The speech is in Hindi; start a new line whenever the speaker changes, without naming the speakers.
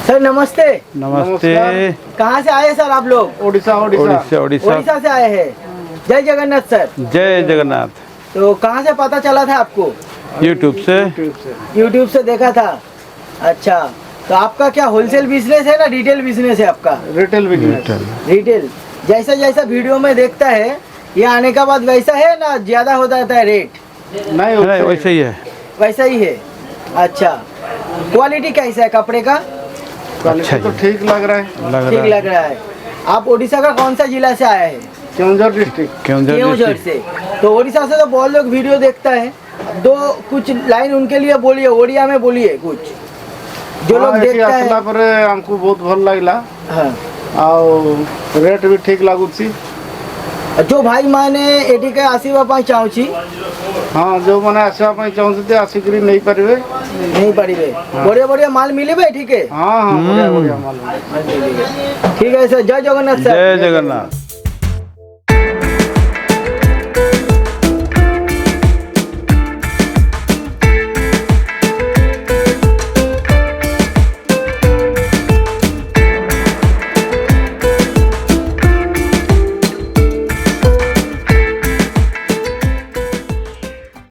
सर नमस्ते।
नमस्ते।
कहाँ से आए सर आप लोग?
ओडिशा
उड़ीसा से आए हैं। जय जगन्नाथ सर।
जय जगन्नाथ।
तो कहाँ से पता चला था आपको?
यूट्यूब से।
यूट्यूब से देखा था। अच्छा, तो आपका क्या होलसेल बिजनेस है ना रिटेल बिजनेस है आपका?
Retail business.
रिटेल। जैसा जैसा वीडियो में देखता है ये आने का बाद वैसा है ना ज्यादा हो जाता है रेट?
नहीं वैसे ही है।
वैसा ही है। अच्छा, क्वालिटी कैसा है कपड़े का?
अच्छा तो ठीक लग रहा है।
ठीक लग रहा है। आप उड़ीसा का कौन सा जिला से आए हैं?
केवंझर डिस्ट्रिक्ट।
केवंझर से। तो उड़ीसा से तो बहुत लोग वीडियो देखता है। दो कुछ लाइन उनके लिए बोलिए, ओडिया में बोलिए कुछ जो लोग देखता है।
पर हमको बहुत भल लगला।
हाँ।
और रेट भी ठीक लागुची।
जो भाई माने एटी के आसीबा पाई चाहूची।
हाँ, जो माने आसीबा पाई चाहूची आसिकरी नहीं परिवे।
नहीं परिवे। बढ़िया बढ़िया माल मिले ठीक है।
हाँ बढ़िया माल।
ठीक है सर। जय जगन्नाथ सर।
जय जगन्नाथ।